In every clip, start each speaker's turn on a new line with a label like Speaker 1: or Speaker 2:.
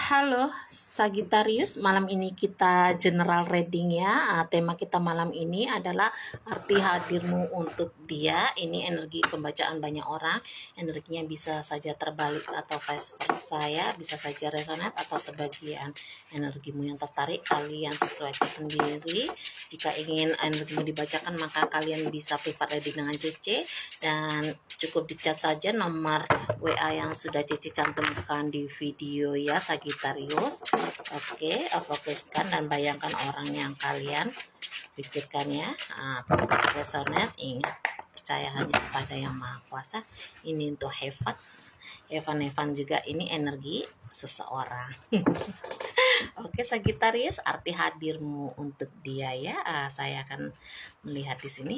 Speaker 1: Halo Sagittarius, malam ini kita general reading ya. Tema kita malam ini adalah arti hadirmu untuk dia. Ini energi pembacaan banyak orang. Energinya bisa saja terbalik atau vice versa ya. Bisa saja resonate atau sebagian energimu yang tertarik. Kalian sesuaikan sendiri. Jika ingin energimu dibacakan maka kalian bisa private reading dengan CC. Dan cukup dicat saja nomor WA yang sudah Cici cantumkan di video ya Sagittarius. Oke, fokuskan dan bayangkan orang yang kalian pikirkan ya. Resonate, ingat percaya hanya pada yang maha kuasa. Ini untuk Heaven juga ini energi seseorang. Oke Sagittarius, arti hadirmu untuk dia ya. Saya akan melihat di sini.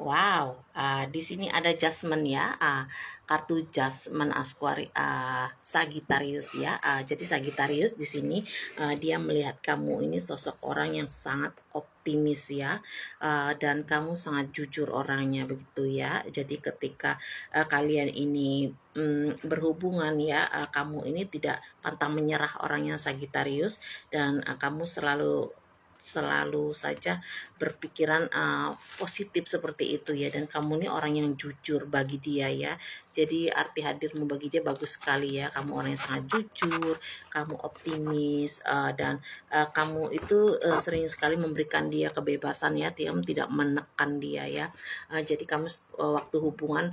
Speaker 1: Wow, di sini ada Jasmine ya, kartu Jasmine Asquari, Sagittarius ya. Jadi Sagittarius di sini dia melihat kamu ini sosok orang yang sangat optimis ya, dan kamu sangat jujur orangnya begitu ya. Jadi ketika kalian ini berhubungan ya, kamu ini tidak pantang menyerah orangnya Sagittarius, dan kamu selalu saja berpikiran positif seperti itu ya, dan kamu ini orang yang jujur bagi dia ya. Jadi arti hadirmu bagi dia bagus sekali ya, kamu orang yang sangat jujur, kamu optimis, dan kamu itu sering sekali memberikan dia kebebasan ya, tidak menekan dia ya. Jadi kamu waktu hubungan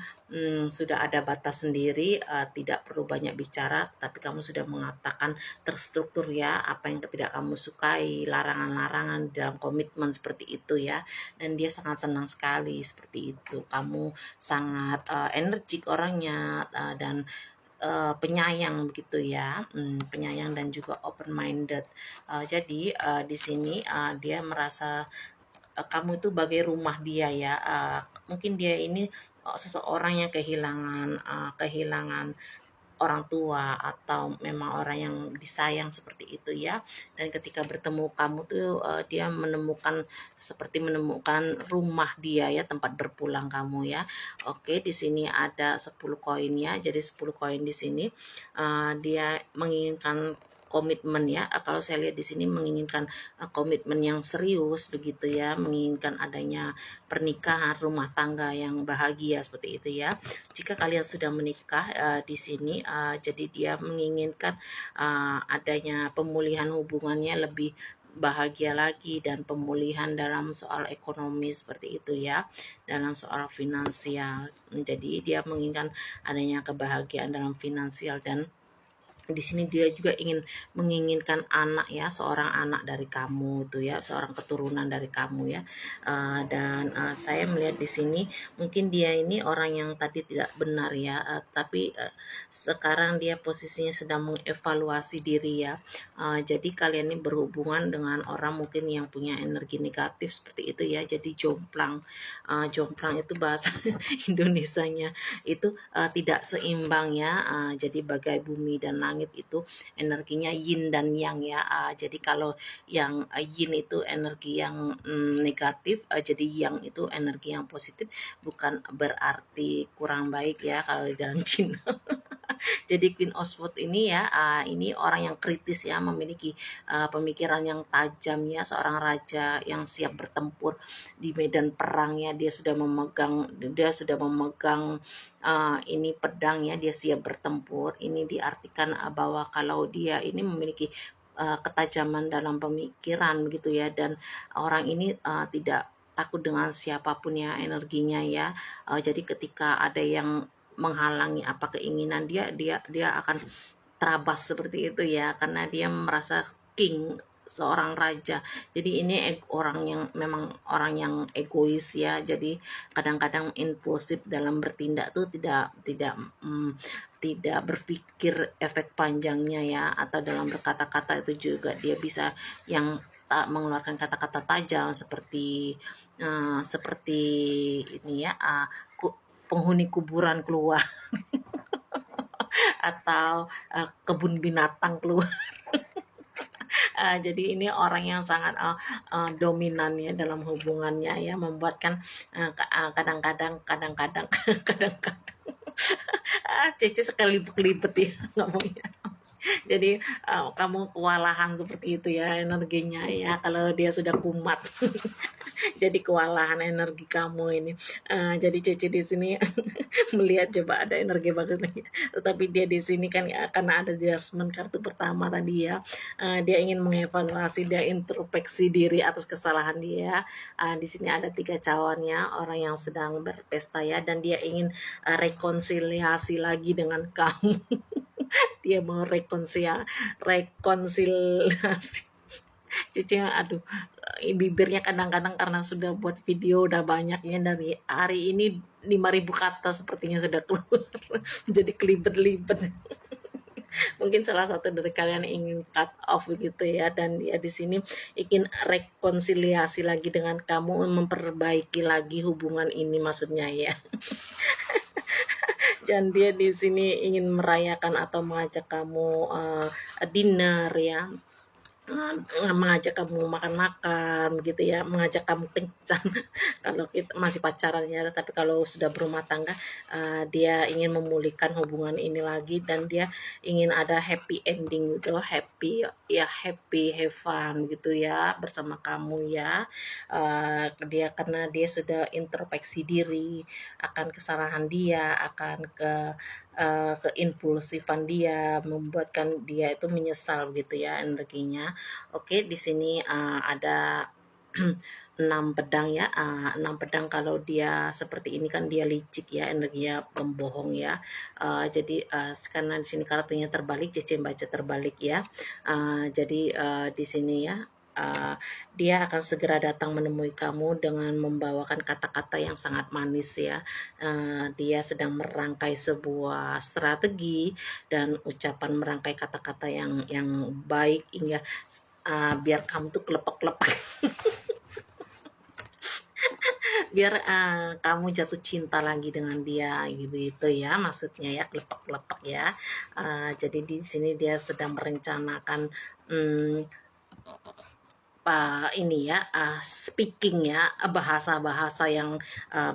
Speaker 1: sudah ada batas sendiri, tidak perlu banyak bicara, tapi kamu sudah mengatakan terstruktur ya apa yang tidak kamu sukai, larangan-larangan dalam komitmen seperti itu ya. Dan dia sangat senang sekali seperti itu. Kamu sangat energik orangnya, dan penyayang begitu ya, penyayang dan juga open minded. Jadi di sini dia merasa kamu itu bagai rumah dia ya. Mungkin dia ini seseorang yang kehilangan orang tua atau memang orang yang disayang seperti itu ya. Dan ketika bertemu kamu tuh dia seperti menemukan rumah dia ya, tempat berpulang kamu ya. Oke, di sini ada 10 koin ya. Jadi 10 koin di sini dia menginginkan komitmen ya. Kalau saya lihat di sini menginginkan komitmen yang serius begitu ya, menginginkan adanya pernikahan, rumah tangga yang bahagia seperti itu ya. Jika kalian sudah menikah di sini, jadi dia menginginkan adanya pemulihan hubungannya lebih bahagia lagi, dan pemulihan dalam soal ekonomi seperti itu ya, dalam soal finansial. Jadi dia menginginkan adanya kebahagiaan dalam finansial, dan di sini dia juga menginginkan anak ya, seorang anak dari kamu tuh ya, seorang keturunan dari kamu ya. Dan saya melihat di sini mungkin dia ini orang yang tadi tidak benar ya, tapi sekarang dia posisinya sedang mengevaluasi diri ya. Jadi kalian ini berhubungan dengan orang mungkin yang punya energi negatif seperti itu ya. Jadi jomplang, jomplang itu bahasa Indonesianya itu tidak seimbang ya. Jadi bagai bumi dan langit itu energinya yin dan yang ya. Jadi kalau yang yin itu energi yang negatif, jadi yang itu energi yang positif, bukan berarti kurang baik ya kalau di dalam Cina. Jadi Queen of Swords ini ya, ini orang yang kritis ya, memiliki pemikiran yang tajam ya, seorang raja yang siap bertempur di medan perang ya. Dia sudah memegang ini pedang ya, dia siap bertempur. Ini diartikan bahwa kalau dia ini memiliki ketajaman dalam pemikiran begitu ya, dan orang ini tidak takut dengan siapapun ya energinya ya. Jadi ketika ada yang menghalangi apa keinginan dia akan terabas seperti itu ya, karena dia merasa king, seorang raja. Jadi ini orang yang memang orang yang egois ya. Jadi kadang-kadang impulsif dalam bertindak tuh tidak berpikir efek panjangnya ya, atau dalam berkata-kata itu juga dia bisa yang tak mengeluarkan kata-kata tajam seperti ini ya, penghuni kuburan keluar atau kebun binatang keluar. Jadi ini orang yang sangat dominan ya dalam hubungannya ya, membuatkan kadang-kadang Cece sekali libet ya ngomongnya. Jadi kamu kewalahan seperti itu ya energinya ya kalau dia sudah kumat. Jadi kewalahan energi kamu ini. Jadi Cece di sini melihat coba ada energi bagus lagi. Tetapi dia di sini kan ya, karena ada adjustment kartu pertama tadi ya. Dia ingin mengevaluasi, dia introspeksi diri atas kesalahan dia. Di sini ada 3 cawannya, orang yang sedang berpesta ya, dan dia ingin rekonsiliasi lagi dengan kamu. Dia mau rekonsiliasi. Cici aduh, bibirnya kadang-kadang karena sudah buat video udah banyaknya dari hari ini 5.000 kata sepertinya sudah keluar. Jadi kelibet-libet. Mungkin salah satu dari kalian ingin cut off begitu ya, dan dia di sini ingin rekonsiliasi lagi dengan kamu, memperbaiki lagi hubungan ini maksudnya ya. Dan dia di sini ingin merayakan atau mengajak kamu dinner ya, mengajak kamu makan-makan begitu ya, mengajak kamu kencan. Kalau kita masih pacaran ya, tapi kalau sudah berumah tangga, dia ingin memulihkan hubungan ini lagi, dan dia ingin ada happy ending gitu, happy ya, happy have fun gitu ya bersama kamu ya. Dia karena dia sudah introspeksi diri akan kesalahan dia, akan keimpulsifan dia, membuatkan dia itu menyesal gitu ya energinya. Oke, di sini ada 6 pedang ya. 6 pedang kalau dia seperti ini kan dia licik ya, energinya pembohong ya. Jadi karena di sini kartunya terbalik, Cece baca terbalik ya. Jadi di sini ya, dia akan segera datang menemui kamu dengan membawakan kata-kata yang sangat manis ya. Dia sedang merangkai sebuah strategi dan ucapan merangkai kata-kata yang baik hingga biar kamu tuh kelepek-kelepek. Biar kamu jatuh cinta lagi dengan dia gitu ya, maksudnya ya, kelepek-kelepek ya. Jadi di sini dia sedang merencanakan ini ya, speaking ya, bahasa-bahasa yang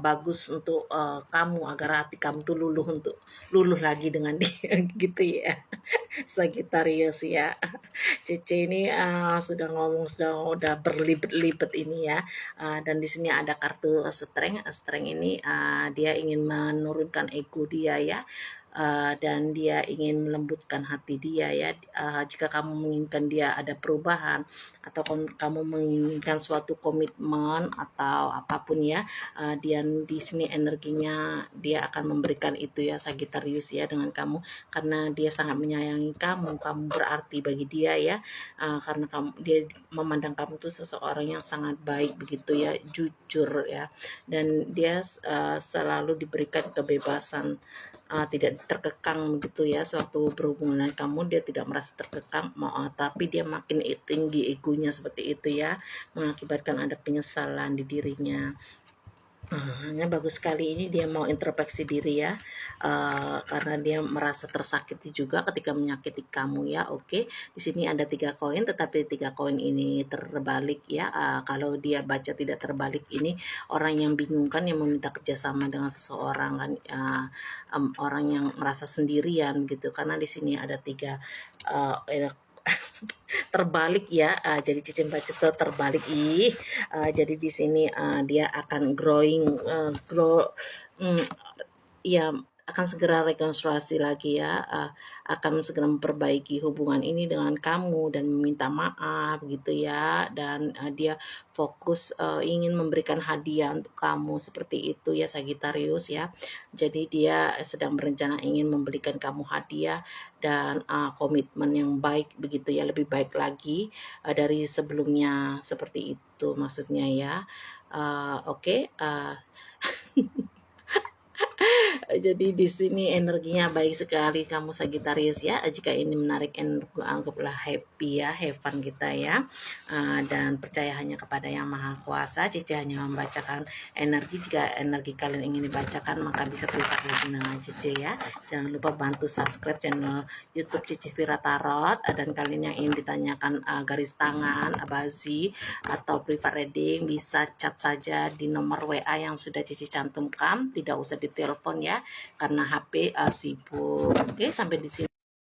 Speaker 1: bagus untuk kamu, agar hati kamu tuh luluh lagi dengan dia gitu ya. Sagittarius ya. Cece ini sudah ngomong, udah berlibet-libet ini ya. Dan di sini ada kartu strength. Strength ini dia ingin menurunkan ego dia ya. Dan dia ingin melembutkan hati dia ya. Jika kamu menginginkan dia ada perubahan, atau kamu menginginkan suatu komitmen atau apapun ya, dia di sini energinya dia akan memberikan itu ya, Sagittarius ya, dengan kamu, karena dia sangat menyayangi kamu berarti bagi dia ya. Karena dia memandang kamu tuh seseorang yang sangat baik begitu ya, jujur ya, dan dia selalu diberikan kebebasan, tidak terkekang begitu ya. Suatu berhubungan dengan kamu dia tidak merasa terkekang, tapi dia makin tinggi egonya seperti itu ya, mengakibatkan ada penyesalan di dirinya. Hanya bagus sekali ini dia mau introspeksi diri ya, karena dia merasa tersakiti juga ketika menyakiti kamu ya. Oke, di sini ada 3 koin, tetapi 3 koin ini terbalik ya. Kalau dia baca tidak terbalik, ini orang yang bingung kan, yang meminta kerjasama dengan seseorang kan, orang yang merasa sendirian gitu, karena di sini ada 3 terbalik ya. Jadi cicing baca terbalik jadi di sini dia akan ya, akan segera rekonsiliasi lagi ya, akan segera memperbaiki hubungan ini dengan kamu dan meminta maaf gitu ya. Dan dia fokus ingin memberikan hadiah untuk kamu seperti itu ya, Sagittarius ya. Jadi dia sedang berencana ingin memberikan kamu hadiah dan komitmen yang baik begitu ya, lebih baik lagi dari sebelumnya, seperti itu maksudnya ya. Oke. Jadi di sini energinya baik sekali kamu, Sagittarius ya. Jika ini menarik energi, anggaplah happy ya, have fun kita ya. Dan percaya hanya kepada Yang Maha Kuasa. Cici hanya membacakan energi. Jika energi kalian ingin dibacakan, maka bisa private dengan Cici ya. Jangan lupa bantu subscribe channel YouTube Cici Vira Tarot. Dan kalian yang ingin ditanyakan garis tangan, abazi, atau private reading, bisa chat saja di nomor WA yang sudah Cici cantumkan. Tidak usah ditelepon telepon ya, karena HP sibuk. Oke, sampai di sini.